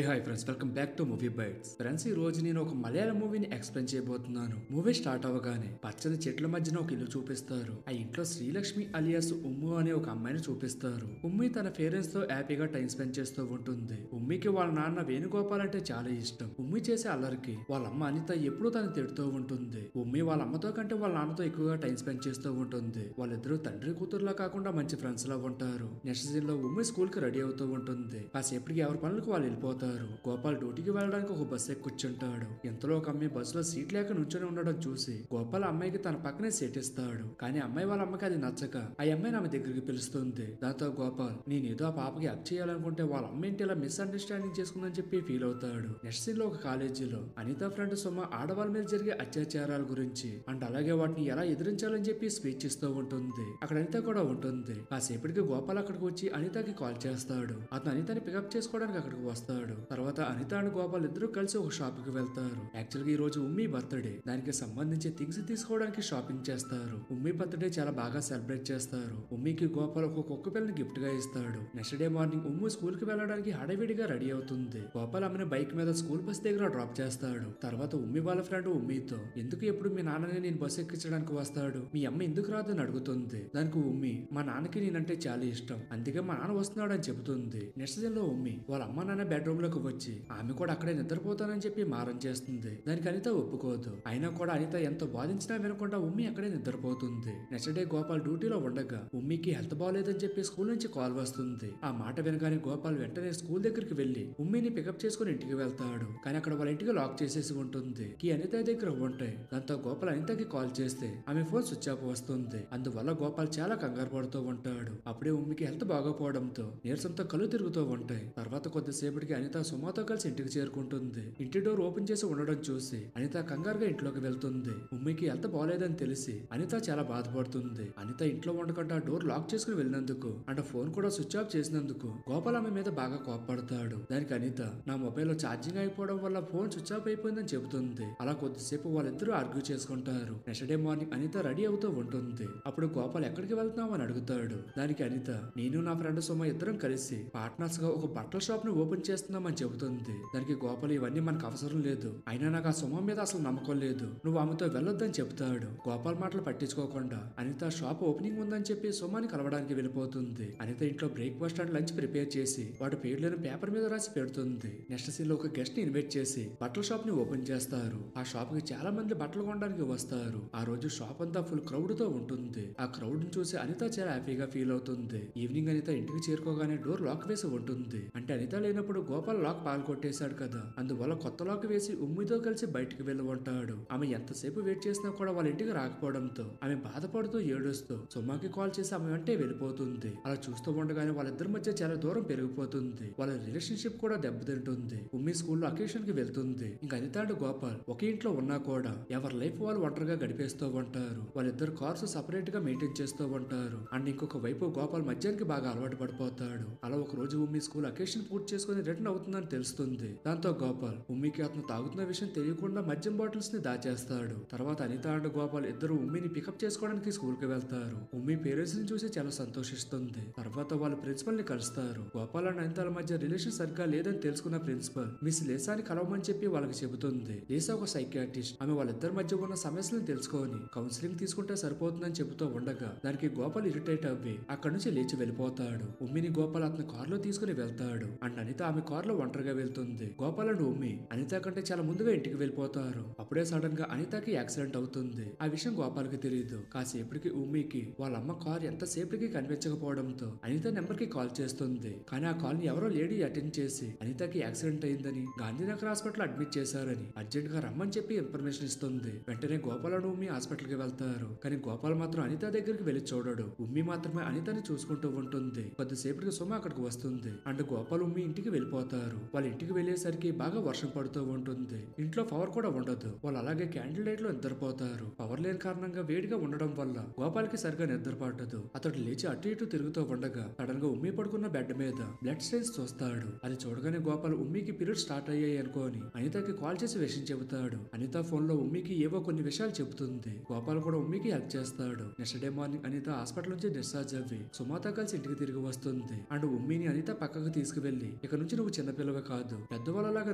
A hi friends, welcome back to movie bytes. Friends, ఈ రోజు నేను ఒక మలయాళం మూవీని ఎక్స్ప్లెయిన్ చేయబోతున్నాను. మూవీ స్టార్ట్ అవ్వగానే పచ్చని చెట్ల మధ్యన ఒక ఇల్లు చూపిస్తారు. ఆ ఇంట్లో శ్రీలక్ష్మి అలియాస్ ఉమ్ము అనే ఒక అమ్మాయిని చూపిస్తారు. ఉమ్మి తన పేరెంట్స్ తో హ్యాపీగా టైం స్పెండ్ చేస్తూ ఉంటుంది. ఉమ్మికి వాళ్ళ నాన్న వేణుగోపాల్ అంటే చాలా ఇష్టం. ఉమ్మి చేసే అల్లరికి వాళ్ళ అమ్మ అనిత ఎప్పుడూ తను తిడుతూ ఉంటుంది. ఉమ్మి వాళ్ళ అమ్మతో కంటే వాళ్ళ నాన్నతో ఎక్కువగా టైం స్పెండ్ చేస్తూ ఉంటుంది. వాళ్ళిద్దరూ తండ్రి కూతురులా కాకుండా మంచి ఫ్రెండ్స్ లా ఉంటారు. నెక్స్ట్ సీన్ లో ఉమ్మి స్కూల్ కి రెడీ అవుతూ ఉంటుంది. కాసేపటికి ఎవరి పనులకు వాళ్ళు వెళ్ళిపోతారు. గోపాల్ డ్యూటీకి వెళ్ళడానికి ఒక బస్ ఎక్కి కూర్చుంటాడు. ఇంతలో ఒక అమ్మాయి బస్సులో సీట్ లేక నుంచొని ఉండడం చూసి గోపాల్ అమ్మాయికి తన పక్కనే సీట్ ఇస్తాడు. కానీ అమ్మాయి వాళ్ళ అమ్మకి అది నచ్చక ఆ అమ్మాయిని ఆమె దగ్గరికి పిలుస్తుంది. దాంతో గోపాల్, నేనేదో ఆ పాపకి హక్ చేయాలనుకుంటే వాళ్ళ అమ్మ ఏంటి ఇలా మిస్అండర్స్టాండింగ్ చేసుకుందని చెప్పి ఫీల్ అవుతాడు. నెక్స్ట్ సీన్ లో ఒక కాలేజీలో అనిత ఫ్రెండ్ సుమ ఆడవాళ్ళ మీద జరిగే అత్యాచారాల గురించి అండ్ అలాగే వాటిని ఎలా ఎదిరించాలని చెప్పి స్పీచ్ ఇస్తూ ఉంటుంది. అక్కడ అనిత కూడా ఉంటుంది. కాసేపటికి గోపాల్ అక్కడికి వచ్చి అనితకి కాల్ చేస్తాడు. అతను అనితని పికప్ చేసుకోవడానికి అక్కడికి వస్తాడు. తర్వాత అనిత అండ్ గోపాల్ ఇద్దరు కలిసి ఒక షాప్ కి వెళ్తారు. యాక్చువల్ గా ఈ రోజు ఉమ్మి బర్త్డే. దానికి సంబంధించి థింగ్స్ తీసుకోవడానికి షాపింగ్ చేస్తారు. ఉమ్మి బర్త్డే చాలా బాగా సెలబ్రేట్ చేస్తారు. ఉమ్మికి గోపాల్ ఒక కుక్క పిల్లని గిఫ్ట్ గా ఇస్తాడు. నెక్స్ట్ డే మార్నింగ్ ఉమ్ము స్కూల్ కి వెళ్ళడానికి హడావిడిగా రెడీ అవుతుంది. గోపాల్ ఆమెను బైక్ మీద స్కూల్ బస్ దగ్గర డ్రాప్ చేస్తాడు. తర్వాత ఉమ్మి వాళ్ళ ఫ్రెండ్ ఉమ్మితో, ఎందుకు ఎప్పుడు మీ నాన్నని నేను బస్ ఎక్కించడానికి వస్తాడు, మీ అమ్మ ఎందుకు రాదు అని అడుగుతుంది. దానికి ఉమ్మి, మా నాన్నకి నేనంటే చాలా ఇష్టం, అందుకే మా నాన్న వస్తున్నాడు అని చెబుతుంది. నెక్స్ట్ డే లో ఉమ్మి వాళ్ళ అమ్మ నాన్న బెడ్రూమ్ లోకి వచ్చి ఆమె కూడా అక్కడే నిద్రపోతానని చెప్పి మారం చేస్తుంది. దానికి అనిత ఒప్పుకోదు. అయినా కూడా అనిత ఎంత బాధించినా వినకుండా ఉమ్మి అక్కడే నిద్రపోతుంది. నెక్స్ట్ డే గోపాల్ డ్యూటీలో ఉండగా ఉమ్మికి హెల్త్ బాగాలేదని చెప్పి స్కూల్ నుంచి కాల్ వస్తుంది. ఆ మాట వినగానే గోపాల్ వెంటనే స్కూల్ దగ్గరికి వెళ్లి ఉమ్మిని పికప్ చేసుకుని ఇంటికి వెళ్తాడు. కానీ అక్కడ వాళ్ళ ఇంటికి లాక్ చేసేసి ఉంటుంది. ఈ అనిత దగ్గర ఉంటాయి. దాంతో గోపాల్ అనితకి కాల్ చేస్తే ఆమె ఫోన్ స్విచ్ ఆఫ్ వస్తుంది. అందువల్ల గోపాల్ చాలా కంగారు పడుతూ ఉంటాడు. అప్పుడే ఉమ్మికి హెల్త్ బాగోపోవడంతో నీరసంతో కళ్ళు తిరుగుతూ ఉంటాయి. తర్వాత కొద్దిసేపటికి అనిత సుమాతో కలిసి ఇంటికి చేరుకుంటుంది. ఇంటి డోర్ ఓపెన్ చేసి ఉండడం చూసి అనిత కంగారుగా ఇంట్లోకి వెళ్తుంది. ఉమ్మికి హెల్త్ బాగాలేదని తెలిసి అనిత చాలా బాధపడుతుంది. అనిత ఇంట్లో ఉండకుండా డోర్ లాక్ చేసుకుని వెళ్ళినందుకు అండ్ ఫోన్ కూడా స్విచ్ ఆఫ్ చేసినందుకు గోపాల్ ఆమె మీద బాగా కోపపడతాడు. దానికి అనిత, నా మొబైల్ లో ఛార్జింగ్ అయిపోవడం వల్ల ఫోన్ స్విచ్ ఆఫ్ అయిపోయిందని చెబుతుంది. అలా కొద్దిసేపు వాళ్ళిద్దరూ ఆర్గ్యూ చేసుకుంటారు. Next day morning Anitha ready అవుతూ ఉంటుంది. అప్పుడు గోపాల్ ఎక్కడికి వెళ్తున్నావు అని అడుగుతాడు. దానికి అనిత, నేను నా ఫ్రెండ్ సుమ ఇద్దరం కలిసి పార్ట్నర్స్ గా ఒక బట్టల షాప్ ని ఓపెన్ చేస్తున్నామని చెబుతుంది. దానికి గోపాల్, ఇవన్నీ మనకు అవసరం లేదు, అయినా నాకు ఆ సుమ మీద అసలు నమ్మకం లేదు, నువ్వు ఆమెతో వెళ్ళొద్దని చెప్తాడు. గోపాల్ మాటలు పట్టించుకోకుండా అనిత షాప్ ఓపెనింగ్ ఉందని చెప్పి సుమాని కలవడానికి వెళ్ళిపోతుంది. అనిత ఇంట్లో బ్రేక్ఫాస్ట్ అండ్ లంచ్ ప్రిపేర్ చేసి వాటి పేర్లను పేపర్ మీద రాసి పెడుతుంది. నెక్స్ట్ సీన్ లో ఒక గెస్ట్ ని ఇన్వైట్ చేసి బట్టల షాప్ ని ఓపెన్ చేస్తారు. ఆ షాప్ కి చాలా మంది బట్టలు కొనడానికి వస్తారు. ఆ రోజు షాప్ అంతా ఫుల్ క్రౌడ్ తో ఉంటుంది. ఆ క్రౌడ్ ని చూసి అనిత చాలా హ్యాపీగా ఫీల్ అవుతుంది. ఈవినింగ్ అనిత ఇంటికి చేరుకోగానే డోర్ లాక్ వేసి ఉంటుంది. అంటే అనిత లేనప్పుడు గోపాల్ లాక్ పాలు కొట్టేశాడు కదా, అందువల్ల కొత్త లాక్ వేసి ఉమ్మితో కలిసి బయటికి వెళ్ళి ఉంటాడు. ఆమె ఎంతసేపు వెయిట్ చేసినా కూడా వాళ్ళ ఇంటికి రాకపోవడంతో ఆమె బాధపడుతూ ఏడుస్తూ సుమాకి కాల్ చేసి ఆమె వెంటే వెళ్ళిపోతుంది. అలా చూస్తూ ఉండగానే వాళ్ళిద్దరి మధ్య చాలా దూరం పెరిగిపోతుంది. వాళ్ళ రిలేషన్షిప్ కూడా దెబ్బతింటుంది. ఉమ్మి స్కూల్లో అకేషన్ కి వెళ్తుంది. ఇంకా అనిత అండ్ గోపాల్ ఒకే ఇంట్లో ఉన్నా కూడా ఎవరి లైఫ్ వాళ్ళు ఒంటరిగా గడిపేస్తూ ఉంటారు. వాళ్ళిద్దరు కార్స్ సపరేట్ గా మెయింటైన్ చేస్తూ ఉంటారు. అండ్ ఇంకొక వైపు గోపాల్ మద్యానికి బాగా అలవాటు పడిపోతాడు. అలా ఒక రోజు ఉమ్మి స్కూల్ అకేషన్ పూర్తి చేసుకుని రిటర్న్ అవుతుందని తెలుస్తుంది. దాంతో గోపాల్ ఉమ్మికి అతను తాగుతున్న విషయం తెలియకుండా మద్యం బాటిల్స్ ని దాచేస్తాడు. తర్వాత అనిత అండ్ గోపాల్ ఇద్దరు ఉమ్మిని పికప్ చేసుకోవడానికి స్కూల్ కి వెళ్తారు. ఉమ్మి పేరెంట్స్ ని చూసి చాలా సంతోషిస్తుంది. తర్వాత వాళ్ళు ప్రిన్సిపల్ ని కలుస్తారు. గోపాల్ అండ్ అనితల మధ్య రిలేషన్ సరిగ్గా లేదని తెలుసుకున్న ప్రిన్సిపల్ మిస్ లేసాని కలవమని చెప్పి వాళ్ళకి చెబుతుంది. లేసా ఒక సైకియాట్రిస్ట్. ఆమె వాళ్ళిద్దరి మధ్య ఉన్న సమస్యలను తెలుసుకొని కౌన్సిలింగ్ తీసుకుంటే సరిపోతుందని చెబుతూ ఉండగా దానికి గోపాల్ ఇరిటేట్ అవ్వి అక్కడి నుంచి లేచి వెళ్ళిపోతాడు. ఉమ్మిని గోపాల్ అతని కారులో తీసుకుని వెళ్తాడు. అండ్ అనిత ఆమె కారులో ఒంటరిగా వెళ్తుంది. గోపాల్ అండ్ ఉమ్మి అనిత కంటే చాలా ముందుగా ఇంటికి వెళ్ళిపోతారు. అప్పుడే సడన్ గా అనితకి యాక్సిడెంట్ అవుతుంది. ఆ విషయం గోపాల్ కి తెలియదు. కాసేపటికి ఉమ్మికి వాళ్ళ అమ్మ కార్ ఎంతసేపటికి కనిపించకపోవడంతో అనిత నెంబర్ కి కాల్ చేస్తుంది. కానీ ఆ కాల్ ని ఎవరో లేడీ అటెండ్ చేసి అనితకి యాక్సిడెంట్ అయిందని గాంధీనగర్ హాస్పిటల్ అడ్మిట్ చేశారని అర్జెంట్ గా రమ్మని చెప్పి ఇన్ఫర్మేషన్ ఇస్తుంది. వెంటనే గోపాల్ అండ్ ఉమ్మి హాస్పిటల్ కి వెళ్తారు. కానీ గోపాల్ మాత్రం అనిత దగ్గరికి వెళ్లి చూడడు. ఉమ్మి మాత్రమే అనితని చూసుకుంటూ ఉంటుంది. కొద్దిసేపటికి సుమ అక్కడికి వస్తుంది. అండ్ గోపాల్ ఉమ్మి ఇంటికి వెళ్ళిపోతారు. వాళ్ళ ఇంటికి వెళ్లేసరికి బాగా వర్షం పడుతూ ఉంటుంది. ఇంట్లో పవర్ కూడా ఉండదు. వాళ్ళు అలాగే క్యాండిల్ లైట్ లో నిద్రపోతారు. పవర్ లేని కారణంగా వేడిగా ఉండడం వల్ల గోపాల్ కి సరిగా నిద్ర పట్టదు. అతడు లేచి అటు ఇటు తిరుగుతూ ఉండగా సడన్ గా ఉమ్మి పడుకున్న బెడ్ మీద బ్లడ్ స్టెయిన్స్ చూస్తాడు. అది చూడగానే గోపాల్ ఉమ్మికి పీరియడ్ స్టార్ట్ అయ్యాయి అనుకోని అనితకి కాల్ చేసి విషయం చెబుతాడు. అనిత ఫోన్ లో ఉమ్మికి ఏవో కొన్ని విషయాలు చెబుతుంది. గోపాల్ కూడా ఉమ్మికి హెల్ప్ చేస్తాడు. Next day morning Anitha hospital నుంచి డిశ్చార్జ్ అవ్వి సుమాతో కలిసి ఇంటికి తిరిగి వస్తుంది. అండ్ ఉమ్మిని అనిత పక్కకు తీసుకువెళ్లి ఇక నుంచి నువ్వు చిన్న చిన్నపిల్లవి కాదు, పెద్దవాళ్ళలాగా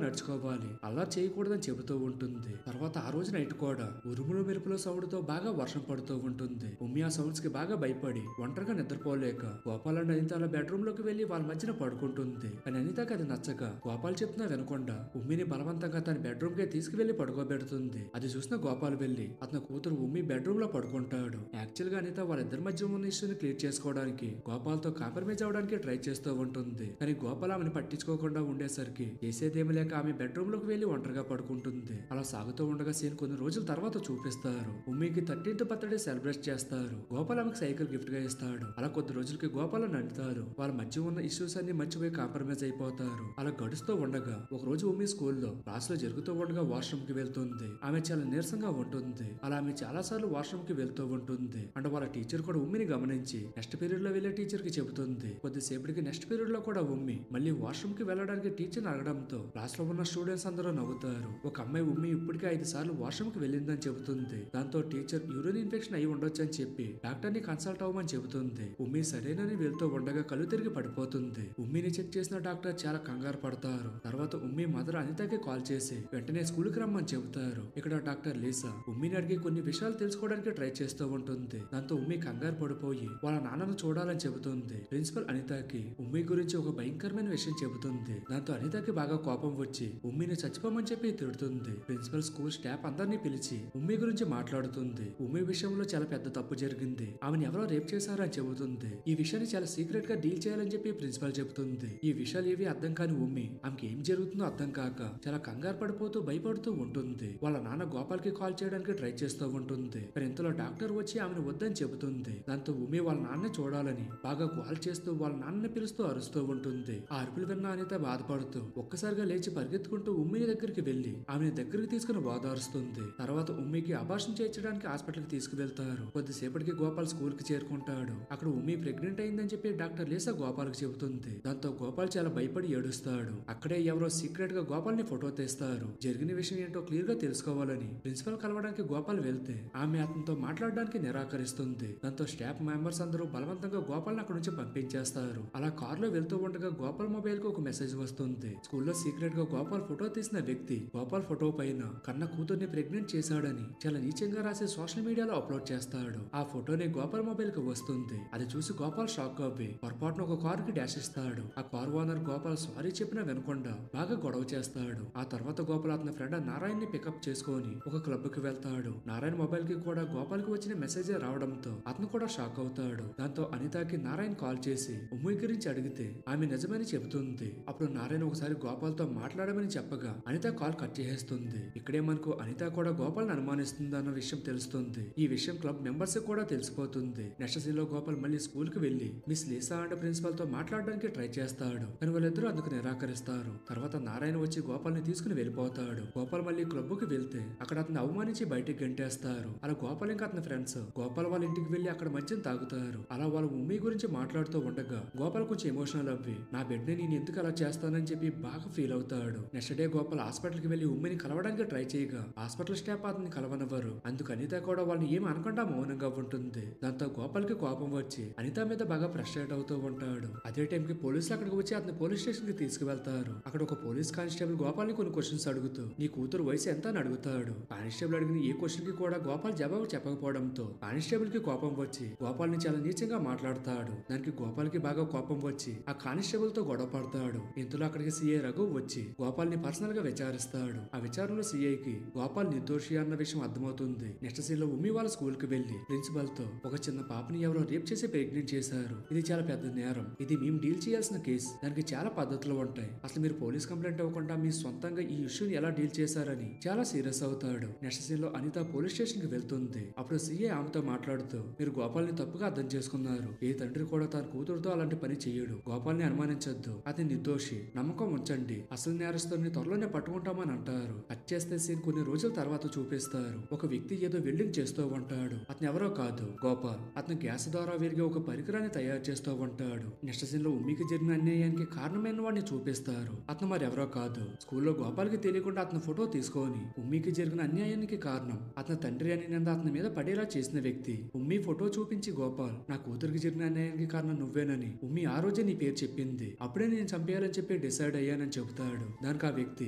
నడుచుకోవాలి, అలా చేయకూడదని చెబుతూ ఉంటుంది. తర్వాత ఆ రోజు నైట్ కూడా ఉరుములు మెరుపుల సౌండ్ తో బాగా వర్షం పడుతూ ఉంటుంది. ఉమ్మి ఆ సౌండ్స్ కి బాగా భయపడి ఒంటరిగా నిద్రపోలేక గోపాల్ అండ్ అనిత అలా బెడ్రూమ్ లోకి వెళ్లి వాళ్ళ మధ్యన పడుకుంటుంది. కానీ అనితకి అది నచ్చక గోపాల్ చెప్తున్నా వినకుండా ఉమ్మిని బలవంతంగా తన బెడ్రూమ్ కి తీసుకువెళ్లి పడుకోబెడుతుంది. అది చూసిన గోపాల్ వెళ్లి అతని కూతురు ఉమ్మి బెడ్రూమ్ లో పడుకుంటాడు. యాక్చువల్ గా అనిత వాళ్ళిద్దరి మధ్య ఉన్న ఇష్యూని క్లియర్ చేసుకోవడానికి గోపాల్ తో కాంప్రమైజ్ అవడానికి ట్రై చేస్తూ ఉంటుంది. కానీ గోపాల్ ఆమెను పట్టించుకోకుండా ఉండేసరికి చేసేదేమి లేక ఆమె బెడ్రూమ్ లోకి వెళ్లి ఒంటరిగా పడుకుంటుంది. అలా సాగుతూ ఉండగా సీన్ కొన్ని రోజుల తర్వాత చూపిస్తారు. ఉమ్మికి 13th బర్త్డే సెలబ్రేట్ చేస్తారు. గోపాల్ ఆమెకు సైకిల్ గిఫ్ట్ గా ఇస్తాడు. అలా కొద్ది రోజులకి గోపాల్ నడుతారు. వాళ్ళ మధ్య ఉన్న ఇష్యూస్ అన్ని మర్చిపోయి కాంప్రమైజ్ అయిపోతారు. అలా గడుస్తూ ఉండగా ఒక రోజు ఉమ్మి స్కూల్లో క్లాస్ లో జరుగుతూ ఉండగా వాష్రూమ్ కి వెళ్తుంది. ఆమె చాలా నీరసంగా ఉంటుంది. అలా ఆమె చాలా సార్లు వాష్రూమ్ కి వెళ్తూ ఉంటుంది. అంటే వాళ్ళ టీచర్ కూడా ఉమ్మిని గమనించి నెక్స్ట్ పీరియడ్ లో వెళ్లే టీచర్ కి చెబుతుంది. కొద్దిసేపటికి నెక్స్ట్ పీరియడ్ లో కూడా ఉమ్మి మళ్ళీ వాష్రూమ్ కి వెళ్లడానికి టీచర్ అడగడంతో క్లాస్ లో ఉన్న స్టూడెంట్స్ అందరూ నవ్వుతారు. ఒక అమ్మాయి ఉమ్మి ఇప్పటికే 5 సార్లు వాష్రూమ్ కి వెళ్ళిందని చెబుతుంది. దాంతో టీచర్ యూరిన్ ఇన్ఫెక్షన్ అయి ఉండొచ్చు అని చెప్పి డాక్టర్ ని కన్సల్ట్ అవ్వమని చెబుతుంది. ఉమ్మి సరేనని వెళ్తూ ఉండగా కళ్ళు తిరిగి పడిపోతుంది. ఉమ్మిని చెక్ చేసిన డాక్టర్ చాలా కంగారు పడతారు. తర్వాత ఉమ్మి మదర్ అనితకి కాల్ చేసి వెంటనే స్కూల్ కి రమ్మని చెబుతారు. ఇక్కడ డాక్టర్ లీసా ఉమ్మిని అడిగి కొన్ని విషయాలు తెలుసుకోవడానికి ట్రై చేస్తూ ఉంటుంది. దాంతో ఉమ్మి కంగారు పడిపోయి వాళ్ళ నాన్నను చూడాలని చెబుతుంది. ప్రిన్సిపల్ అనితకి ఉమ్మి గురించి ఒక భయంకరమైన విషయం చెబుతుంది. దాంతో అనితకి బాగా కోపం వచ్చి ఉమ్మిని చచ్చిపోమని చెప్పి తిడుతుంది. ప్రిన్సిపల్ స్కూల్ స్టాఫ్ అందరినీ పిలిచి ఉమ్మి గురించి మాట్లాడుతుంది. ఉమ్మి విషయంలో చాలా పెద్ద తప్పు జరిగింది, ఆమెను ఎవరో రేప్ చేశారని చెబుతుంది. ఈ విషయాన్ని చాలా సీక్రెట్ గా డీల్ చేయాలని చెప్పి ప్రిన్సిపల్ చెబుతుంది. ఈ విషయాలు ఏవి అర్థం కాని ఉమ్మి ఆమెకి ఏం జరుగుతుందో అర్థం కాక చాలా కంగారు పడిపోతూ భయపడుతూ ఉంటుంది. వాళ్ళ నాన్న గోపాల్ కి కాల్ చేయడానికి ట్రై చేస్తూ ఉంటుంది. మరి ఇంతలో డాక్టర్ వచ్చి ఆమెను వద్దని చెబుతుంది. దాంతో ఉమ్మి వాళ్ళ నాన్న చూడాలని బాగా కాల్ చేస్తూ వాళ్ళ నాన్నని పిలుస్తూ అరుస్తూ ఉంటుంది. ఆ అరుపులు విన్న అనిత బాధపడుతూ ఒక్కసారిగా లేచి పరిగెత్తుకుంటూ ఉమ్మిని దగ్గరికి వెళ్లి ఆమెను దగ్గరికి తీసుకుని ఓదారుస్తుంది. తర్వాత ఉమ్మికి అబార్షన్ చేయించడానికి హాస్పిటల్ కి తీసుకువెళ్తారు. కొద్దిసేపటికి గోపాల్ స్కూల్ కి చేరుకుంటాడు. అక్కడ ఉమ్మి ప్రెగ్నెంట్ అయిందని చెప్పి డాక్టర్ లీసా గోపాల్ కి చెబుతుంది. దాంతో గోపాల్ చాలా భయపడి ఏడుస్తాడు. అక్కడే ఎవరో సీక్రెట్ గా గోపాల్ ని ఫోటో తీస్తారు. జరిగిన విషయం ఏంటో క్లియర్ గా తెలుసుకోవాలని ప్రిన్సిపల్ కలవడానికి గోపాల్ వెళ్తే ఆమె అతనితో మాట్లాడడానికి నిరాకరిస్తుంది. దాంతో స్టాఫ్ మెంబర్స్ అందరూ బలవంతంగా గోపాల్ అక్కడ నుంచి పంపించేస్తారు. అలా కార్ లో వెళ్తూ ఉండగా గోపాల్ మొబైల్ కు ఒక మెసేజ్ వస్తుంది. స్కూల్లో సీక్రెట్ గా గోపాల్ ఫోటో తీసిన వ్యక్తి గోపాల్ ఫోటో పైన కన్న కూతుర్ని ప్రెగ్నెంట్ చేశాడని చాలా నీచంగా రాసి సోషల్ మీడియాలో అప్లోడ్ చేస్తాడు. ఆ ఫోటోని గోపాల్ మొబైల్ కి వస్తుంది. అది చూసి గోపాల్ షాక్ అవ్వి పొరపాటున ఒక కార్ కి డాష్ ఇస్తాడు. ఆ కార్ ఓనర్ గోపాల్ సారీ చెప్పినా వినకుండా బాగా గొడవ చేస్తాడు. ఆ తర్వాత గోపాల్ అతని ఫ్రెండ్ నారాయణ్ ని పికప్ చేసుకొని ఒక క్లబ్ కి వెళ్తాడు. నారాయణ్ మొబైల్ కి కూడా గోపాల్ కి వచ్చిన మెసేజ్ రావడంతో అతను కూడా షాక్ అవుతాడు. దాంతో అనితకి నారాయణ్ కాల్ చేసి ఉమ్మి గురించి అడిగితే ఆమె నిజమని చెబుతుంది. అప్పుడు నారాయణ ఒకసారి గోపాల్ తో మాట్లాడమని చెప్పగా అనిత కాల్ కట్ చేసేస్తుంది. ఇక్కడే మనకు అనిత కూడా గోపాల్ ని అనుమానిస్తుంది అన్న విషయం తెలుస్తుంది. ఈ విషయం క్లబ్ మెంబర్స్ కూడా తెలిసిపోతుంది. నెక్స్ట్ సీన్ లో గోపాల్ మళ్ళీ స్కూల్ కి వెళ్లి మిస్ లీసా అండ్ ప్రిన్సిపల్ తో మాట్లాడడానికి ట్రై చేస్తాడు. కానీ వాళ్ళిద్దరూ అందుకు నిరాకరిస్తారు. తర్వాత నారాయణ వచ్చి గోపాల్ ని తీసుకుని వెళ్ళిపోతాడు. గోపాల్ మళ్ళీ క్లబ్ కి వెళ్తే అక్కడ అతను అవమానించి బయటికి గంటేస్తారు. అలా గోపాల్ ఇంకా అతని ఫ్రెండ్స్ గోపాల్ వాళ్ళ ఇంటికి వెళ్లి అక్కడ మద్యం తాగుతారు. అలా వాళ్ళు ఉమ్మి గురించి మాట్లాడుతూ ఉండగా గోపాల్ కొంచెం ఎమోషనల్ అవ్వి నా బిడ్డని నేను ఎందుకు అలా చేస్తానని చెప్పి బాగా ఫీల్ అవుతాడు. నెక్స్ట్ డే గోపాల్ హాస్పిటల్ కి వెళ్లి ఉమ్మిని కలవడానికి ట్రై చేయగా హాస్పిటల్ స్టాఫ్ అతన్ని కలవనవ్వరు. అందుకు అనిత కూడా వాళ్ళని ఏమి అనకుండా మౌనంగా ఉంటుంది. దాంతో గోపాల్ కి కోపం వచ్చి అనిత మీద బాగా ఫ్రస్ట్రేట్ అవుతూ ఉంటాడు. అదే టైం కి పోలీసులు అక్కడికి వచ్చి అతని పోలీస్ స్టేషన్ కి తీసుకువెళ్తారు. అక్కడ ఒక పోలీస్ కానిస్టేబుల్ గోపాల్ ని కొన్ని క్వశ్చన్స్ అడుగుతూ నీ కూతురు వయసు ఎంత అని అడుగుతాడు. కానిస్టేబుల్ అడిగిన ఏ క్వశ్చన్ కి కూడా గోపాల్ జవాబు చెప్పకపోవడంతో కానిస్టేబుల్ కి కోపం వచ్చి గోపాల్ ని చాలా నీచంగా మాట్లాడతాడు. దానికి గోపాల్ కి బాగా కోపం వచ్చి ఆ కానిస్టేబుల్ తో గొడవ పడతాడు. ఇంతలో అక్కడికి సిఐ రఘు వచ్చి గోపాల్ ని పర్సనల్ గా విచారిస్తాడు. ఆ విచారణలో సిఐకి గోపాల్ నిర్దోషి అన్న విషయం అర్థమవుతుంది. నెక్స్ట్ సీన్ లో ఉమ్మి వాళ్ళ స్కూల్ కి వెళ్లి ప్రిన్సిపల్ తో ఒక చిన్న పాపని ఎవరో రేప్ చేసి ప్రెగ్నెంట్ చేశారు, ఇది చాలా పెద్ద నేరం, ఇది మేము డీల్ చేయాల్సిన కేసు, దానికి చాలా పద్ధతులు ఉంటాయి, అసలు మీరు పోలీస్ కంప్లైంట్ ఇవ్వకుండా మీ సొంతంగా ఈ ఇష్యూని ఎలా డీల్ చేశారని చాలా సీరియస్ అవుతాడు. నెక్స్ట్ సీన్ లో అనిత పోలీస్ స్టేషన్ కి వెళ్తుంది. అప్పుడు సిఐ ఆమెతో మాట్లాడుతూ మీరు గోపాల్ ని తప్పుగా అర్థం చేసుకున్నారు, ఏ తండ్రి కూడా తన కూతురుతో అలాంటి పని చేయడు, గోపాల్ ని అనుమానించొద్దు, అతని నిర్దోషి, నమ్మకం ఉంచండి, అసలు నేరస్తుని త్వరలోనే పట్టుకుంటామని అంటారు. కట్ చేస్తే సీన్ కొన్ని రోజుల తర్వాత చూపిస్తారు. ఒక వ్యక్తి ఏదో వెల్డింగ్ చేస్తూ ఉంటాడు. అతను ఎవరో కాదు గోపాల్. అతను గ్యాస్ ద్వారా విరిగే ఒక పరికరాన్ని తయారు చేస్తూ ఉంటాడు. నెక్స్ట్ సీన్ లో ఉమ్మికి జరిగిన అన్యాయానికి కారణమైన వాడిని చూపిస్తారు. అతను మరి ఎవరో కాదు, స్కూల్లో గోపాల్ కి తెలియకుండా అతను ఫోటో తీసుకొని ఉమ్మికి జరిగిన అన్యాయానికి కారణం అతని తండ్రి అని నింద అతని మీద పడేలా చేసిన వ్యక్తి. ఉమ్మి ఫోటో చూపించి గోపాల్ నా కూతురికి జరిగిన అన్యాయానికి కారణం నువ్వేనని ఉమ్మి ఆ రోజే నీ పేరు చెప్పింది, అప్పుడే నేను చంపేయాలని చెప్పి డిసైడ్ అయ్యానని చెబుతాడు. దానికి ఆ వ్యక్తి,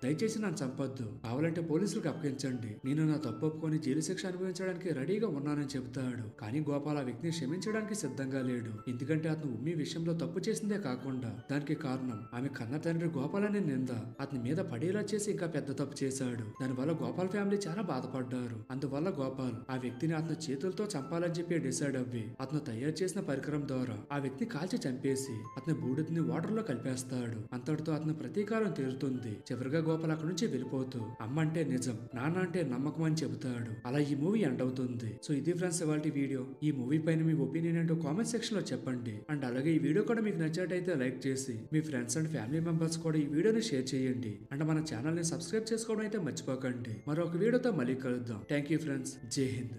దయచేసి నన్ను చంపొద్దు, కావాలంటే పోలీసులకు అప్పగించండి, నేను నా తప్పు ఒప్పుకొని జైలు శిక్ష అనుభవించడానికి రెడీగా ఉన్నానని చెబుతాడు. కానీ గోపాల్ ఆ వ్యక్తిని క్షమించడానికి సిద్ధంగా లేడు. ఎందుకంటే అతను ఉమ్మి విషయంలో తప్పు చేసిందే కాకుండా దానికి కారణం ఆమె కన్న తండ్రి గోపాల్ అనే నింద అతని మీద పడేలా చేసి ఇంకా పెద్ద తప్పు చేశాడు. దానివల్ల గోపాల్ ఫ్యామిలీ చాలా బాధపడ్డారు. అందువల్ల గోపాల్ ఆ వ్యక్తిని అతని చేతులతో చంపాలని చెప్పి డిసైడ్ అవ్వి అతను తయారు చేసిన పరికరం ద్వారా ఆ వ్యక్తిని కాల్చి చంపేసి అతని బూడిదని వాటర్ లో కలిపేస్తాడు. అంతటితో అతని ప్రతీకారం తీరుతుంది. చివరిగా గోపాల్ అక్కడి నుంచి వెళ్ళిపోతూ అమ్మ అంటే నిజం, నాన్న అంటే నమ్మకం అని చెబుతాడు. అలా ఈ మూవీ ఎండ్ అవుతుంది. సో ఇది ఫ్రెండ్స్ ఇవాల్టి వీడియో. ఈ మూవీ పైన మీ ఒపీనియన్ ఏంటో కామెంట్ సెక్షన్ లో చెప్పండి. అండ్ అలాగే ఈ వీడియో కూడా మీకు నచ్చినట్టయితే లైక్ చేసి మీ ఫ్రెండ్స్ అండ్ ఫ్యామిలీ మెంబర్స్ కూడా ఈ వీడియోని షేర్ చేయండి. అండ్ మన ఛానల్ ని సబ్స్క్రైబ్ చేసుకోవడం అయితే మర్చిపోకండి. మరొక వీడియోతో మళ్ళీ కలుద్దాం. Thank you friends. జై హింద్.